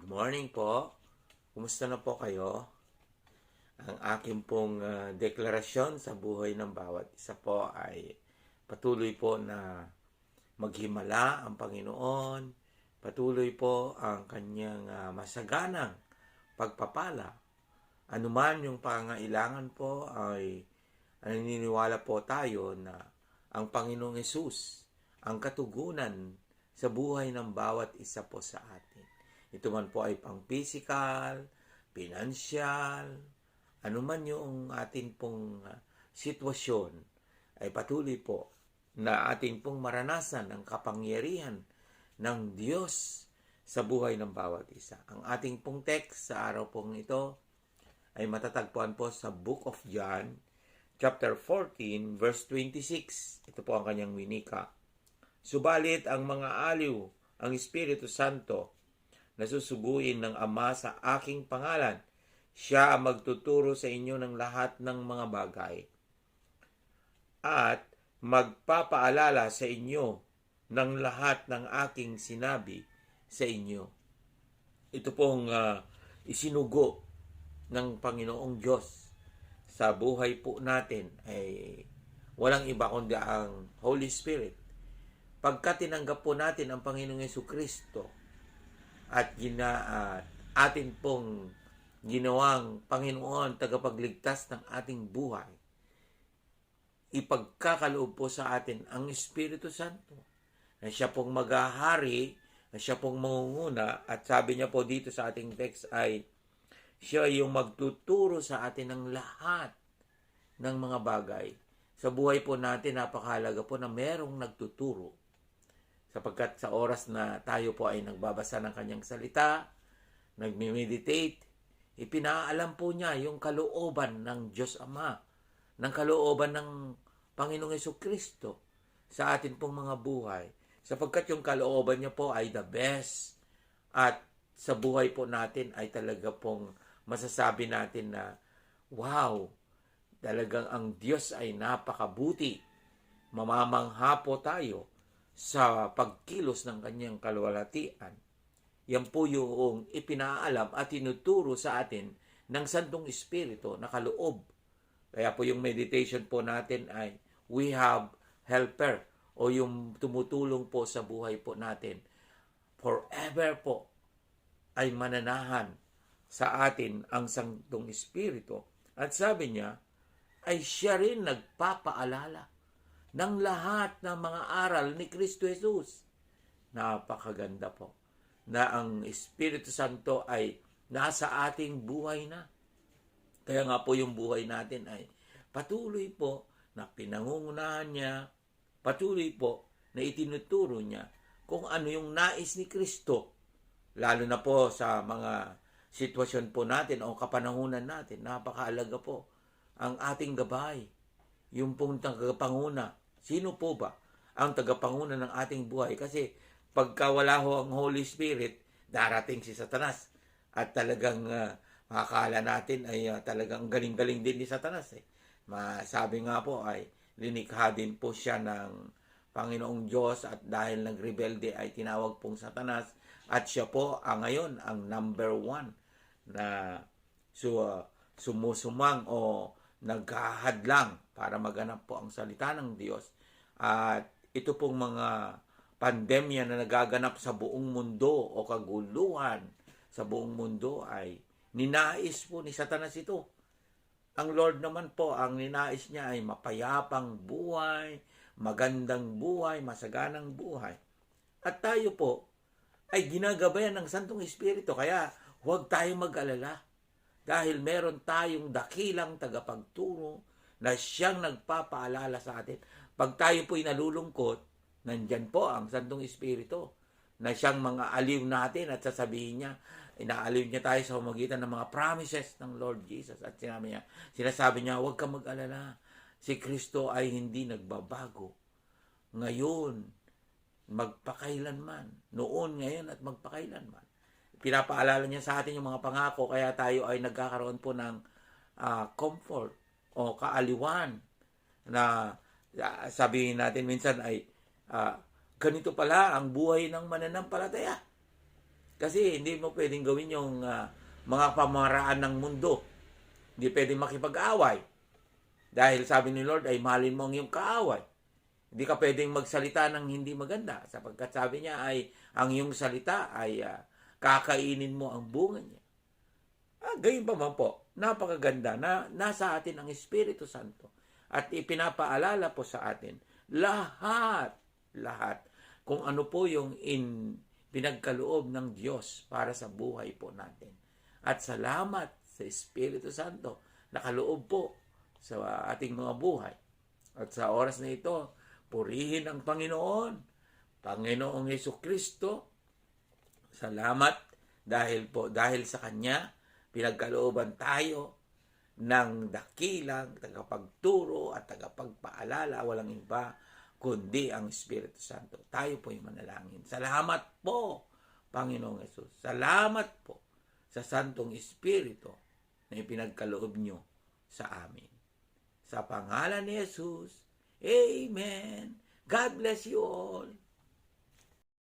Good morning po. Kumusta na po kayo? Ang aking pong deklarasyon sa buhay ng bawat isa po ay patuloy po na maghimala ang Panginoon. Patuloy po ang kanyang masaganang pagpapala. Anuman yung pangailangan po ay naniniwala po tayo na ang Panginoong Hesus ang katugunan sa buhay ng bawat isa po sa atin. Ito man po ay pang-physical, pinansyal, anuman yung atin pong sitwasyon, ay patuloy po na atin pong maranasan ang kapangyarihan ng Diyos sa buhay ng bawat isa. Ang ating pong text sa araw pong ito ay matatagpuan po sa Book of John, chapter 14, verse 26. Ito po ang kanyang winika. Subalit ang mga aliw, ang Espiritu Santo, nasusuguin ng Ama sa aking pangalan. Siya ang magtuturo sa inyo ng lahat ng mga bagay at magpapaalala sa inyo ng lahat ng aking sinabi sa inyo. Ito pong isinugo ng Panginoong Diyos sa buhay po natin ay walang iba kundi ang Holy Spirit. Pagka tinanggap po natin ang Panginoong Jesucristo at atin pong ginawang Panginoon tagapagligtas ng ating buhay, ipagkakaloob po sa atin ang Espiritu Santo na siya pong maghahari, na siya pong mangunguna, at sabi niya po dito sa ating text ay siya yung magtuturo sa atin ng lahat ng mga bagay. Sa buhay po natin, napakahalaga po na merong nagtuturo. Sapagkat sa oras na tayo po ay nagbabasa ng kanyang salita, nagme-meditate, ipinaalam po niya yung kalooban ng Diyos Ama, ng kalooban ng Panginoong Jesucristo sa atin pong mga buhay. Sapagkat yung kalooban niya po ay the best, at sa buhay po natin ay talaga pong masasabi natin na, wow, talagang ang Diyos ay napakabuti. Mamamangha po tayo sa pagkilos ng kanyang kaluwalhatian. Yan po yung ipinaalam at tinuturo sa atin ng Santong Espiritu na kaloob. Kaya po yung meditation po natin ay we have helper, o yung tumutulong po sa buhay po natin. Forever po ay mananahan sa atin ang Santong Espiritu. At sabi niya, ay siya rin nagpapaalala ng lahat ng mga aral ni Kristo Jesus. Napakaganda po na ang Espiritu Santo ay nasa ating buhay na. Kaya nga po yung buhay natin ay patuloy po na pinangungunahan niya, patuloy po na itinuturo niya kung ano yung nais ni Kristo. Lalo na po sa mga sitwasyon po natin o kapanahunan natin, napakaalaga po ang ating gabay. Yung pong tagapanguna. Sino po ba ang tagapanguna ng ating buhay? Kasi pagka wala ho ang Holy Spirit, darating si Satanas. At talagang makakala natin ay talagang galing-galing din ni Satanas. Sabi nga po ay linikha din po siya ng Panginoong Diyos, at dahil nagrebelde ay tinawag pong Satanas. At siya po ngayon ang number 1 na sumusumang o naghahadlang para maganap po ang salita ng Diyos. At ito pong mga pandemya na nagaganap sa buong mundo o kaguluhan sa buong mundo ay ninais po ni Satanas ito. Ang Lord naman po, ang ninais niya ay mapayapang buhay, magandang buhay, masaganang buhay. At tayo po ay ginagabayan ng Santong Espiritu, kaya huwag tayong mag-alala. Dahil meron tayong dakilang tagapagturo na siyang nagpapaalala sa atin. Pag tayo po'y nalulungkot, nandyan po ang Santong Espiritu na siyang mga aliw natin, at sasabihin niya, inaaliw niya tayo sa pamamagitan ng mga promises ng Lord Jesus. At sinasabi niya, huwag kang mag-alala. Si Kristo ay hindi nagbabago. Ngayon, magpakailanman. Noon, ngayon, at magpakailanman. Pinapaalala niya sa atin yung mga pangako, kaya tayo ay nagkakaroon po ng comfort o kaaliwan na sabihin natin minsan ay ganito pala ang buhay ng mananampalataya. Kasi hindi mo pwedeng gawin yung mga pamaraan ng mundo. Hindi pwedeng makipag-away. Dahil sabi ni Lord ay mahalin mo ang iyong kaaway. Hindi ka pwedeng magsalita ng hindi maganda sapagkat sabi niya ay ang iyong salita ay kakainin mo ang bunga niya. Gayon pa man po, napakaganda na nasa atin ang Espiritu Santo at ipinapaalala po sa atin lahat kung ano po yung pinagkaloob ng Diyos para sa buhay po natin. At salamat sa Espiritu Santo nakaloob po sa ating mga buhay. At sa oras na ito, purihin ang Panginoon, Panginoong Jesucristo. Salamat dahil sa Kanya, pinagkalooban tayo ng dakilang tagapagturo at tagapagpaalala, walang iba kundi ang Espiritu Santo. Tayo po yung manalangin. Salamat po, Panginoong Yesus. Salamat po sa Santong Espiritu na ipinagkaloob nyo sa amin. Sa pangalan ni Jesus, Amen. God bless you all.